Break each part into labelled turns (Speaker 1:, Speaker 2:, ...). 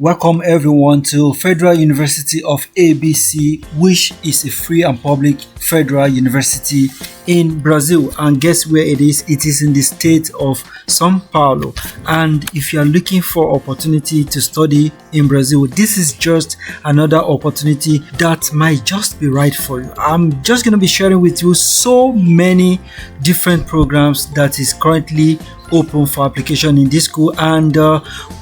Speaker 1: Welcome everyone to Federal University of ABC, which is a free and public federal university in Brazil. And guess where it is? It is in the state of São Paulo. And if you are looking for opportunity to study in Brazil, this is just another opportunity that might just be right for you. I'm just going to be sharing with you so many different programs that is currently open for application in this school. And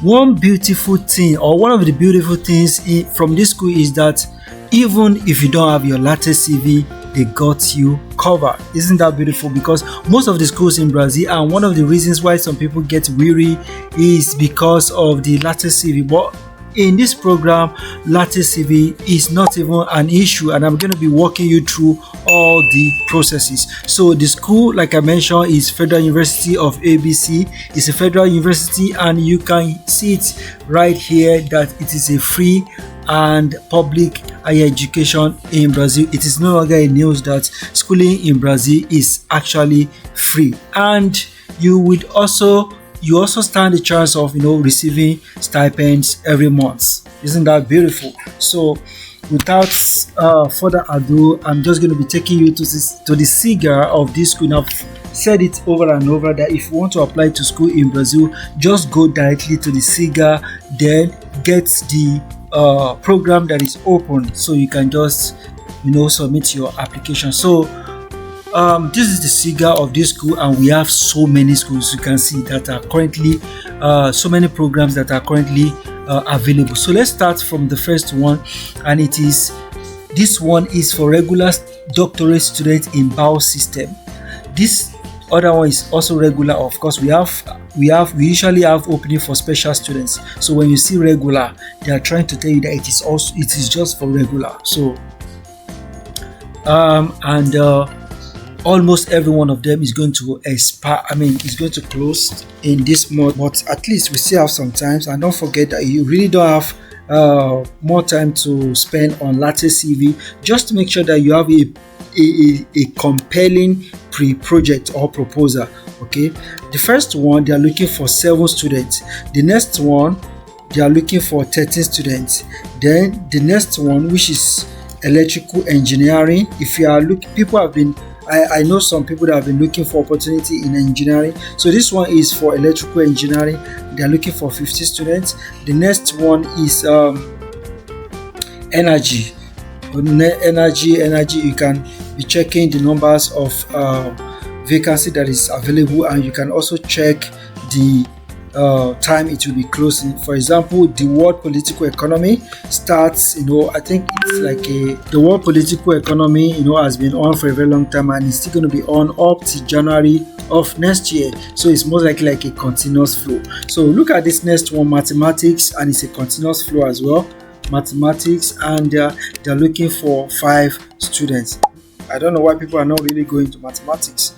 Speaker 1: one beautiful thing, or one of the beautiful things from this school, is that even if you don't have your latest CV, they got you covered. Isn't that beautiful? Because most of the schools in Brazil, and one of the reasons why some people get weary is because of the latest CV. But in this program, latest CV is not even an issue, and I'm going to be walking you through all the processes. So the school, like I mentioned, is Federal University of ABC. It's a federal university, and you can see it right here that it is a free and public higher education in Brazil. It is no longer a news that schooling in Brazil is actually free, and you also stand a chance of receiving stipends every month. Isn't that beautiful? So without further ado, I'm just going to be taking you to the SIGA of this school. Now, I've said it over and over that if you want to apply to school in Brazil, just go directly to the SIGA, then get the program that is open, so you can just submit your application. So this is the SIGA of this school, and we have so many schools you can see that are currently so many programs that are currently available. So let's start from the first one, and this one is for regular doctorate students in biosystem. This other one is also regular. Of course, we usually have opening for special students. So when you see regular, they are trying to tell you that it is just for regular. So almost every one of them is going to expire. It's going to close in this month, but at least we still have some time. And don't forget that you really don't have more time to spend on latest CV. Just to make sure that you have a compelling pre-project or proposal. Okay, the first one, they are looking for 7 students. The next one, they are looking for 13 students. Then the next one, which is electrical engineering, if you are looking, I know some people that have been looking for opportunity in engineering. So this one is for electrical engineering. They are looking for 50 students. The next one is energy. Energy. You can be checking the numbers of vacancy that is available, and you can also check the time it will be closing. For example, the world political economy starts, I think it's like the world political economy, has been on for a very long time, and it's still going to be on up to January of next year. So it's most likely like a continuous flow. So look at this next one, mathematics, and it's a continuous flow as well. Mathematics, and they're looking for 5 students. I don't know why people are not really going to mathematics.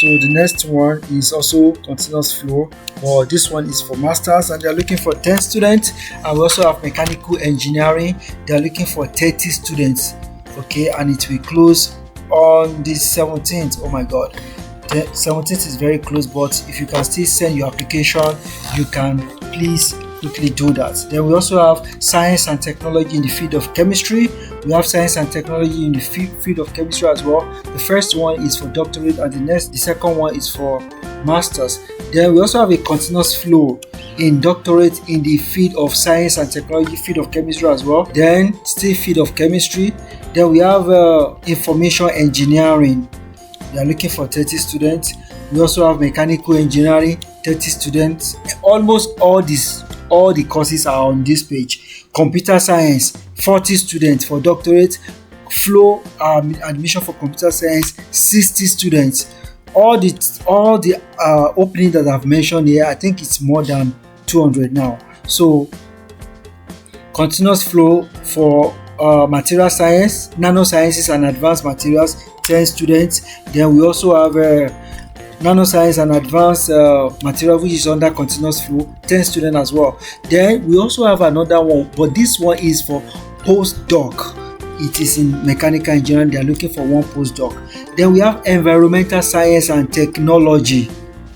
Speaker 1: So the next one is also continuous flow, but this one is for masters, and they're looking for 10 students. And we also have mechanical engineering. They're looking for 30 students. Okay, and it will close on the 17th. Oh my god, the 17th is very close, but if you can still send your application, you can please quickly do that. Then we also have science and technology in the field of chemistry. We have science and technology in the field of chemistry as well. The first one is for doctorate, and the second one is for masters. Then we also have a continuous flow in doctorate in the field of science and technology, field of chemistry as well. Then still field of chemistry. Then we have information engineering. They are looking for 30 students. We also have mechanical engineering, 30 students. Almost all the courses are on this page. Computer science, 40 students for doctorate. Flow admission for computer science, 60 students. All the opening that I've mentioned here, I think it's more than 200 now. So continuous flow for material science, nanosciences and advanced materials, 10 students. Then we also have nanoscience and advanced material, which is under continuous flow, 10 students as well. Then we also have another one, but this one is for postdoc. It is in mechanical engineering. They are looking for 1 postdoc. Then we have environmental science and technology.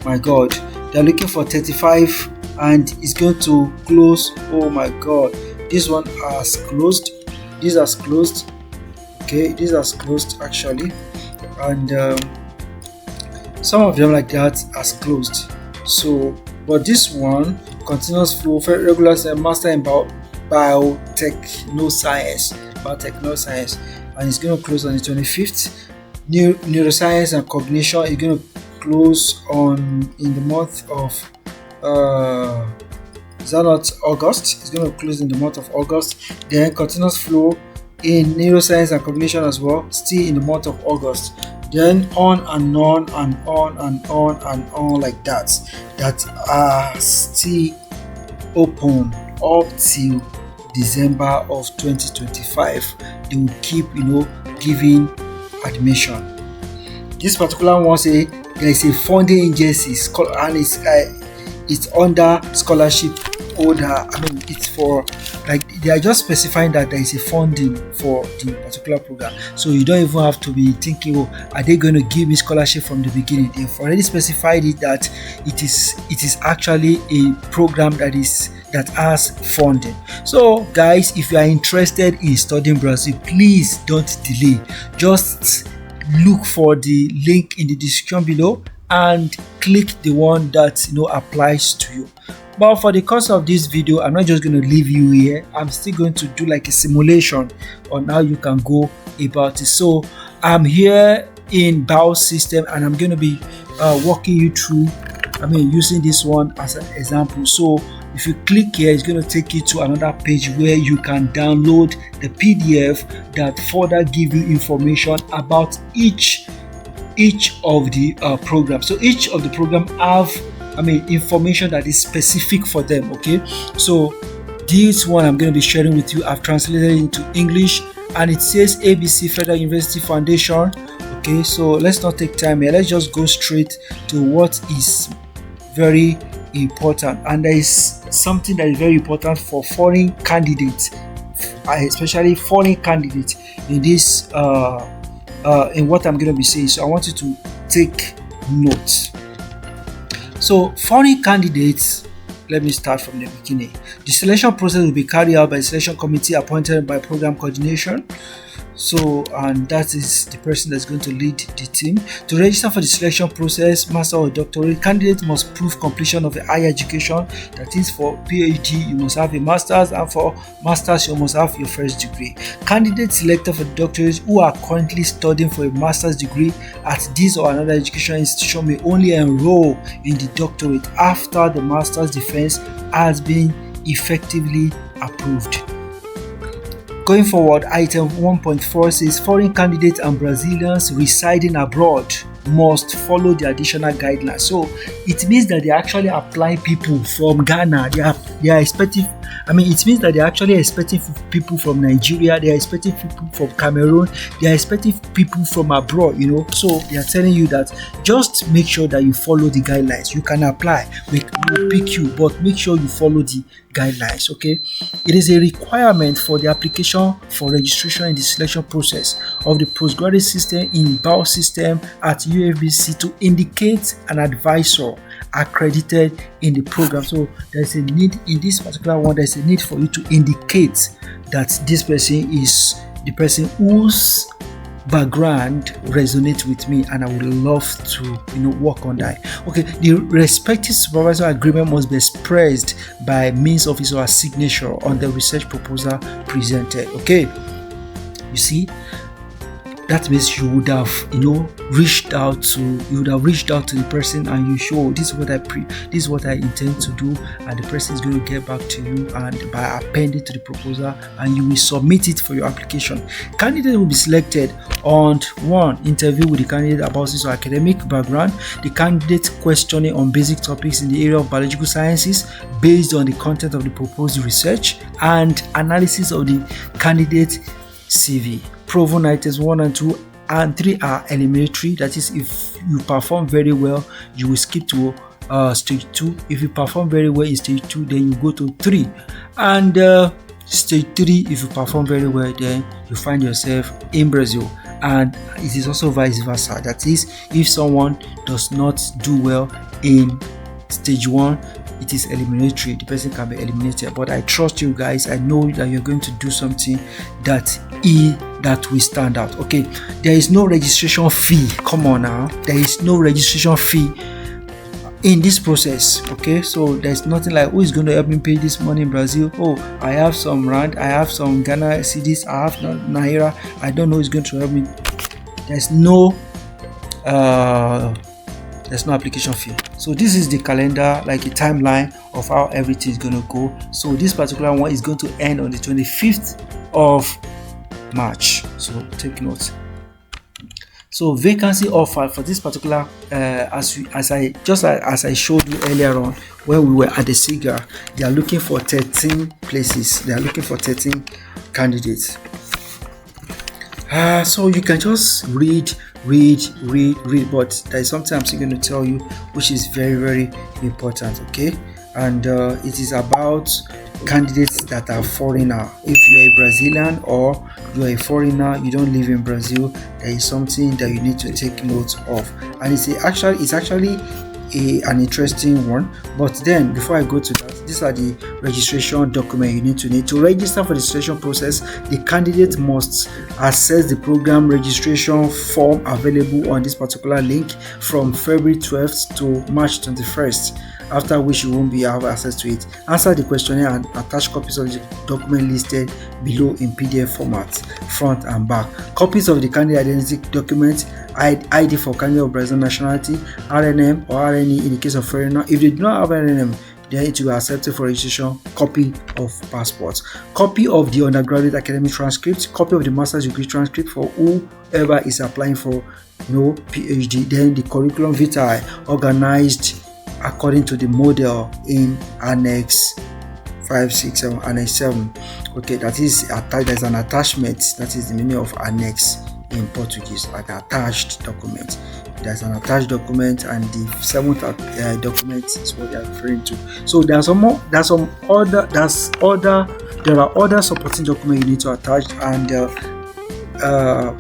Speaker 1: My god, they are looking for 35 and it's going to close. Oh my god, this one has closed, this has closed. Okay, this has closed actually, and some of them like that has closed. So but this one, continuous flow regular master in biotechnoscience, and it's going to close on the 25th. Neuroscience and cognition is going to close on in the month of is that not August? It's going to close in the month of August. Then continuous flow in neuroscience and cognition as well, still in the month of August. Then on and on and on and on and on like that are still open up till December of 2025. They will keep giving admission. This particular one say there is a funding agency and it's under scholarship holder. I mean, it's for, like, they are just specifying that there is a funding for the particular program, so you don't even have to be thinking, oh, are they going to give me scholarship from the beginning? They've already specified it that it is actually a program that has funding. So guys, if you are interested in studying Brazil, please don't delay. Just look for the link in the description below and click the one that applies to you. But for the course of this video, I'm not just going to leave you here. I'm still going to do like a simulation on how you can go about it. So I'm here in biosystem, and I'm going to be walking you through, using this one as an example. So if you click here, it's going to take you to another page where you can download the PDF that further give you information about each of the program. So each of the program have information that is specific for them. Okay, so this one I'm going to be sharing with you, I've translated it into English, and it says ABC Federal University Foundation. Okay, so let's not take time here, let's just go straight to what is very important. And there is something that is very important for foreign candidates, especially foreign candidates, in this in what I'm going to be saying. So I want you to take notes. So foreign candidates, let me start from the beginning. The selection process will be carried out by the selection committee appointed by program coordination. So, and that is the person that's going to lead the team. To register for the selection process, master or doctorate, candidate must prove completion of a higher education. That is, for PhD, you must have a master's, and for master's, you must have your first degree. Candidates selected for the doctorate who are currently studying for a master's degree at this or another educational institution may only enroll in the doctorate after the master's defense has been effectively approved. Going forward, item 1.4 says foreign candidates and Brazilians residing abroad must follow the additional guidelines. So it means that they actually apply people from Ghana. They are expecting, it means that they're actually expecting people from Nigeria, they are expecting people from Cameroon, they are expecting people from abroad, So they are telling you that just make sure that you follow the guidelines. You can apply, we will pick you, but make sure you follow the guidelines. Okay, it is a requirement for the application for registration in the selection process of the postgraduate system in biosystem at UFBC to indicate an advisor accredited in the program. So there's a need in this particular one, there's a need for you to indicate that this person is the person whose background resonates with me, and I would love to work on that. Okay, the respective supervisor agreement must be expressed by means of his or her signature on the research proposal presented. Okay, you see, that means you would have reached out to the person, and you show this is what I intend to do, and the person is going to get back to you and by appending to the proposal, and you will submit it for your application. Candidate will be selected on one interview with the candidate about his academic background, the candidate questioning on basic topics in the area of biological sciences based on the content of the proposed research, and analysis of the candidate CV. Proven items 1 and 2 and 3 are eliminatory. That is, if you perform very well, you will skip to stage 2. If you perform very well in stage 2, then you go to 3. And stage 3, if you perform very well, then you find yourself in Brazil. And it is also vice versa. That is, if someone does not do well in stage 1, it is eliminatory. The person can be eliminated, but I trust you guys. I know that you're going to do something that will stand out. Okay, there is no registration fee. Come on now, there is no registration fee in this process. Okay, so there's nothing like, who is going to help me pay this money in Brazil? Oh, I have some rand, I have some Ghana cedis, I have naira, I don't know who's going to help me. There's no application fee. So this is the calendar, like a timeline of how everything is going to go. So this particular one is going to end on the 25th of March, so take note. So vacancy offer for this particular, as I showed you earlier on when we were at the SIGA, they are looking for 13 places. They are looking for 13 candidates. So you can just read, but there is something I'm still going to tell you, which is very, very important. Okay, and it is about candidates that are foreigner. If you're a Brazilian or you're a foreigner, you don't live in Brazil, there is something that you need to take note of, and it's actually an interesting one. But then before I go to that, these are the registration documents you need to register for the registration process. The candidate must access the program registration form available on this particular link from February 12th to March 21st, after which you won't be able to have access to it. Answer the questionnaire and attach copies of the document listed below in PDF format, front and back. Copies of the candidate identity document, ID for candidate of Brazilian nationality, RNM or RNE in the case of foreigner. If they do not have RNM, then it will be accepted for registration. Copy of passports, copy of the undergraduate academic transcript, copy of the master's degree transcript for whoever is applying for PhD. Then the curriculum vitae organized according to the model in Annex 5, 6, 7, Annex 7. Okay, that is attached. There's an attachment. That is the meaning of annex in Portuguese, like attached document. There's an attached document, and the seventh document is what they are referring to. So there are other supporting documents you need to attach, and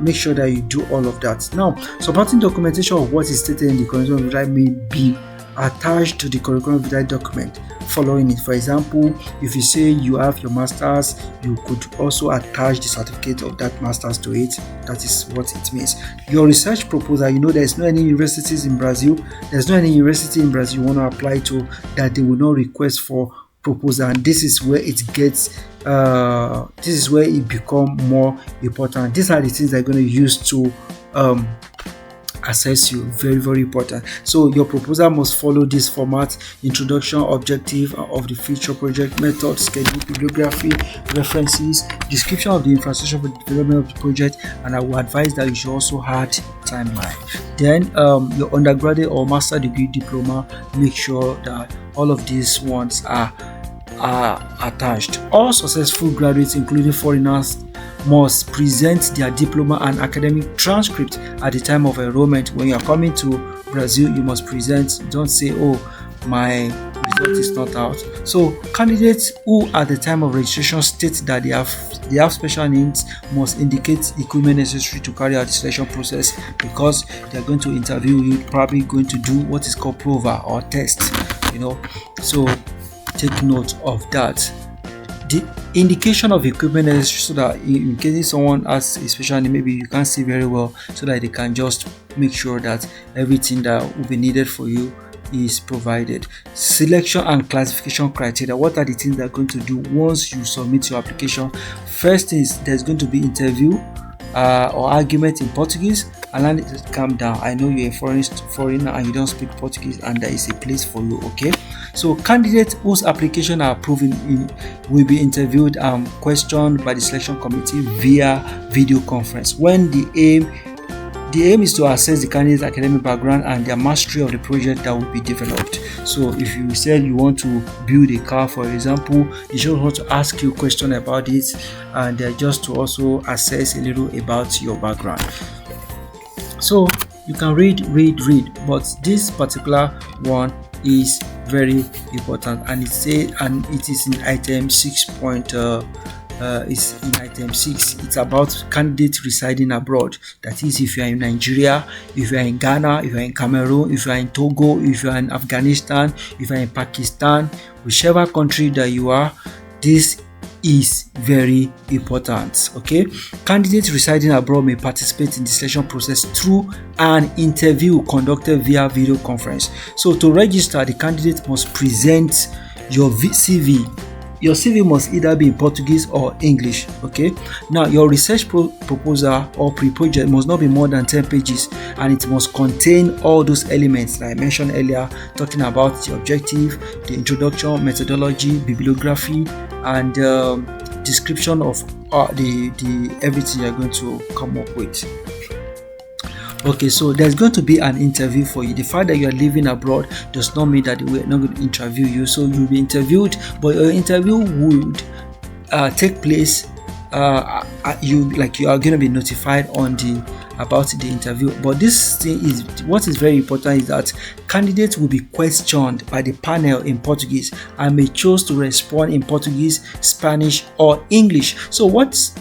Speaker 1: make sure that you do all of that. Now, supporting documentation of what is stated in the curriculum vitae may be attached to the curriculum vitae document following it. For example, if you say you have your master's, you could also attach the certificate of that master's to it. That is what it means. Your research proposal, there's no any universities in Brazil. There's no any university in Brazil you want to apply to that they will not request for proposal, and this is where it gets this is where it become more important. These are the things they're going to use to assess you. Very, very important. So your proposal must follow this format: introduction, objective of the future project, method, schedule, bibliography, references, description of the infrastructure for the development of the project, and I will advise that you should also add timeline. Then your undergraduate or master degree diploma, make sure that all of these ones are attached. All successful graduates, including foreigners, must present their diploma and academic transcript at the time of enrollment. When you are coming to Brazil, you must present. Don't say, oh, my result is not out. So candidates who at the time of registration state that they have special needs must indicate equipment necessary to carry out the selection process, because they are going to interview you, probably going to do what is called prova or test. So take note of that. The indication of equipment necessary, so that in case someone has a special need, maybe you can't see very well, so that they can just make sure that everything that will be needed for you is provided. Selection and classification criteria. What are the things they're going to do once you submit your application? First is there's going to be interview or argument in Portuguese. And then calm down. I know you're a foreigner and you don't speak Portuguese, and there is a place for you. Okay. So candidates whose application are approved will be interviewed and questioned by the selection committee via video conference. When the aim is to assess the candidate's academic background and their mastery of the project that will be developed. So if you said you want to build a car, for example, you should want to ask you a question about it, and just to also assess a little about your background. So you can read, but this particular one is very important, and it is in item 6.2 is in item 6. It's about candidates residing abroad. That is, if you are in Nigeria, if you are in Ghana, if you are in Cameroon, if you are in Togo, if you are in Afghanistan, if you are in Pakistan, whichever country that you are, this is very important. Okay, candidates residing abroad may participate in the selection process through an interview conducted via video conference. So to register, the candidate must present your CV. Your CV must either be in Portuguese or English. Okay, now your research proposal or pre-project must not be more than 10 pages, and it must contain all those elements that I mentioned earlier, talking about the objective, the introduction, methodology, bibliography, and description of the everything you're going to come up with. Okay, so there's going to be an interview for you. The fact that you are living abroad does not mean that we're not going to interview you. So you'll be interviewed, but your interview would take place. You are going to be notified about the interview. But this thing is what is very important is that candidates will be questioned by the panel in Portuguese and may choose to respond in Portuguese, Spanish, or English. So what's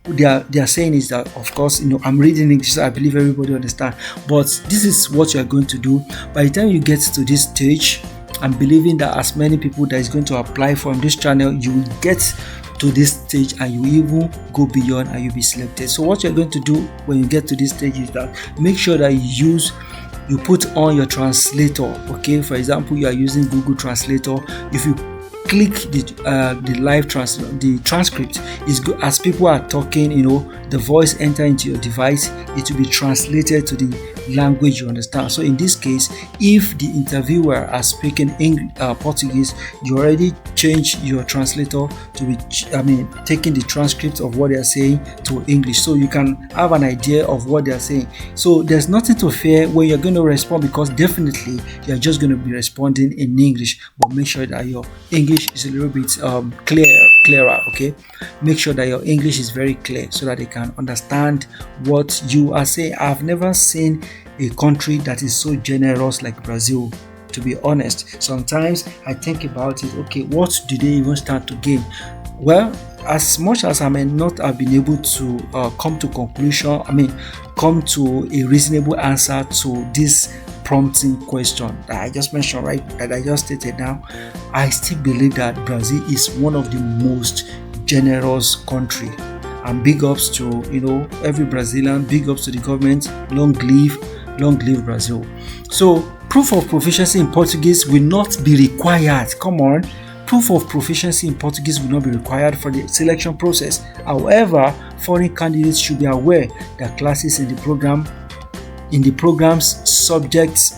Speaker 1: they are saying is that, of course, I'm reading English, so I believe everybody understand, but this is what you are going to do. By the time you get to this stage, I'm believing that as many people that is going to apply from this channel, you will get to this stage and you even go beyond and you'll be selected. So what you're going to do when you get to this stage is that make sure that you put on your translator. Okay, for example, you are using Google Translator. If you click the live transcript, is good as people are talking, the voice enter into your device, it will be translated to the language you understand. So in this case, if the interviewer are speaking Portuguese, you already change your translator to be taking the transcript of what they are saying to English, so you can have an idea of what they are saying. So there's nothing to fear when you're going to respond, because definitely you're just going to be responding in English, but make sure that your English is a little bit clearer. Okay, make sure that your English is very clear so that they can understand what you are saying. I've never seen a country that is so generous like Brazil, to be honest. Sometimes I think about it, okay, what do they even stand to gain? Well, as much as I may not have been able to come to a reasonable answer to this prompting question that I just mentioned, that I just stated now, I still believe that Brazil is one of the most generous country. And big ups to every Brazilian, big ups to the government. Long live Brazil. So proof of proficiency in Portuguese will not be required. Come on. Proof of proficiency in Portuguese will not be required for the selection process. However, foreign candidates should be aware that classes in the program subject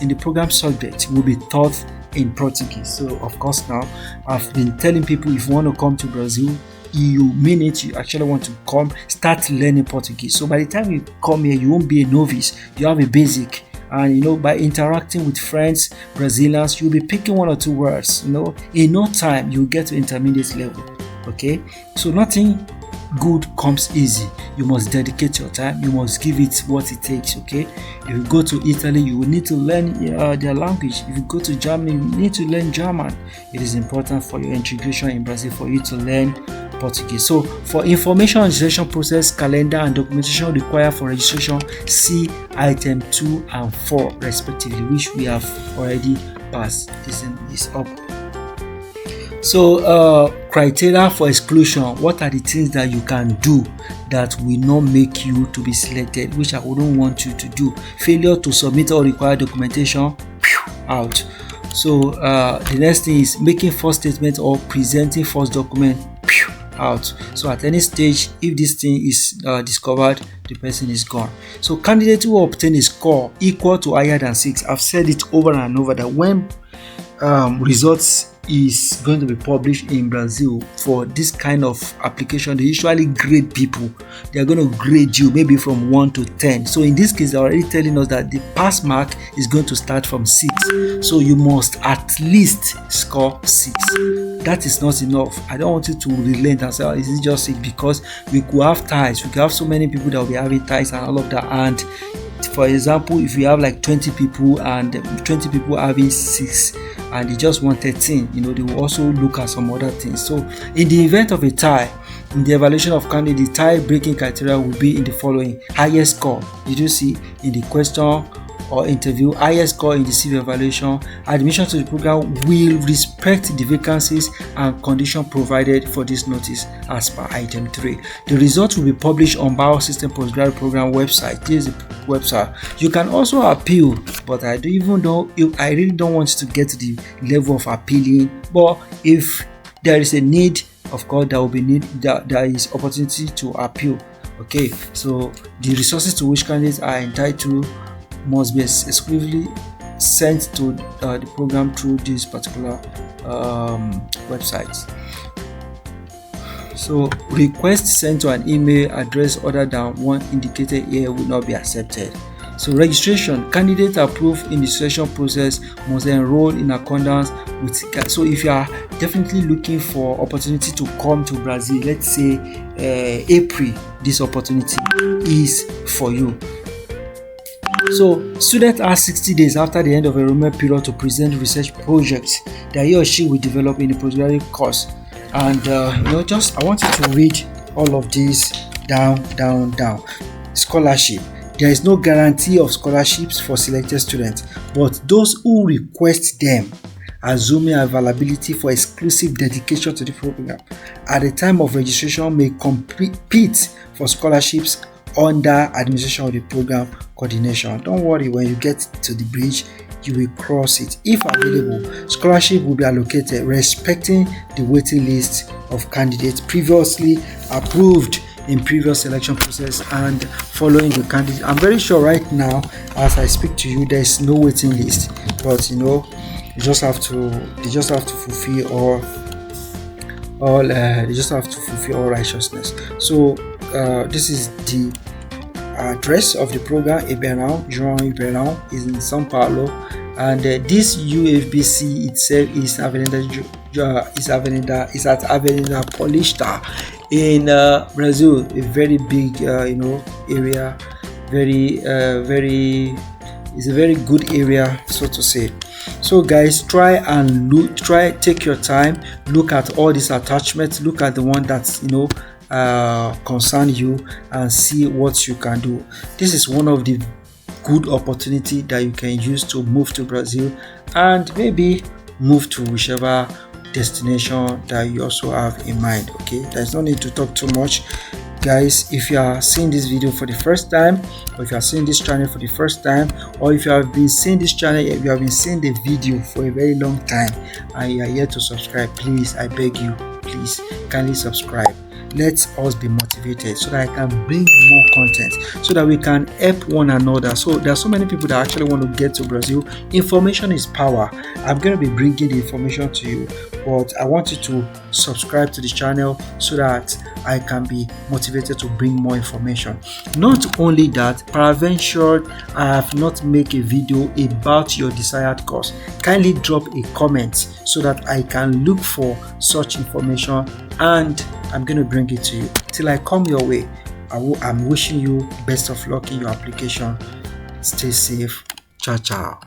Speaker 1: will be taught in Portuguese. So of course, now I've been telling people, if you want to come to Brazil, you mean it, you actually want to come, start learning Portuguese. So by the time you come here, you won't be a novice, you have a basic. And by interacting with friends, Brazilians, you'll be picking one or two words. In no time you'll get to intermediate level. Okay, so nothing good comes easy. You must dedicate your time, you must give it what it takes. Okay, if you go to Italy, you will need to learn their language. If you go to Germany, you need to learn German. It is important for your integration in Brazil for you to learn Portuguese. So for information on registration process, calendar, and documentation required for registration, see item 2 and 4 respectively, which we have already passed. This is up. So criteria for exclusion, what are the things that you can do that will not make you to be selected, which I wouldn't want you to do? Failure to submit all required documentation, out. So the next thing is making false statement or presenting false document, out. So at any stage, if this thing is discovered, the person is gone. So candidates who obtain a score equal to higher than 6, I've said it over and over that when results is going to be published in Brazil for this kind of application, they usually grade people. They are going to grade you maybe from 1 to 10. So in this case, they're already telling us that the pass mark is going to start from 6. So you must at least score 6. That is not enough. I don't want you to relent and say, oh, is it just 6? Because we could have ties. We could have so many people that will be having ties and all of that. And for example, if you have like 20 people and 20 people having 6 and they just want 13, they will also look at some other things. So in the event of a tie, In the evaluation of candidates, tie-breaking criteria will be in the following: highest score. Did you see in the question or interview? Highest score in the CV evaluation. Admission to the program will respect the vacancies and conditions provided for this notice as per item 3. The results will be published on Biosystem Postgraduate Program website. This is the website. You can also appeal, but I really don't want to get to the level of appealing. But if there is a need, of course, there is opportunity to appeal. Okay, so the resources to which candidates are entitled must be exclusively sent to the program through this particular website. So requests sent to an email address other than one indicated here will not be accepted. So registration, candidates approved in the selection process must enroll in accordance with. So if you are definitely looking for opportunity to come to Brazil, let's say April, this opportunity is for you. So student has 60 days after the end of enrollment period to present research projects that he or she will develop in the postgraduate course. And I want you to read all of this down. Scholarship. There is no guarantee of scholarships for selected students, but those who request them, assuming availability for exclusive dedication to the program at the time of registration, may compete for scholarships under administration of the program coordination. Don't worry, when you get to the bridge, you will cross it. If available, scholarship will be allocated respecting the waiting list of candidates previously approved in previous selection process and following the candidate. I'm very sure right now, as I speak to you, there is no waiting list, but they just have to fulfill all righteousness. So this is the address of the program. João Iberão is in São Paulo, and this UFBC itself is at Avenida Paulista in Brazil, a very big area, it's a very good area, so to say. So guys, take your time, look at all these attachments, look at the one that's concern you, and see what you can do. This is one of the good opportunity that you can use to move to Brazil and maybe move to whichever destination that you also have in mind. Okay, there's no need to talk too much, guys. If you are seeing this video for the first time, or if you are seeing this channel for the first time, or if you have been seeing this channel, if you have been seeing the video for a very long time and you are yet to subscribe, please, I beg you, please kindly subscribe. Let us be motivated so that I can bring more content, so that we can help one another. So there are so many people that actually want to get to Brazil. Information is power. I'm going to be bringing the information to you, but I want you to subscribe to the channel so that I can be motivated to bring more information. Not only that, peradventure I have not made a video about your desired course. Kindly drop a comment so that I can look for such information, and I'm going to bring it to you. Till I come your way, I'm wishing you best of luck in your application. Stay safe. Ciao.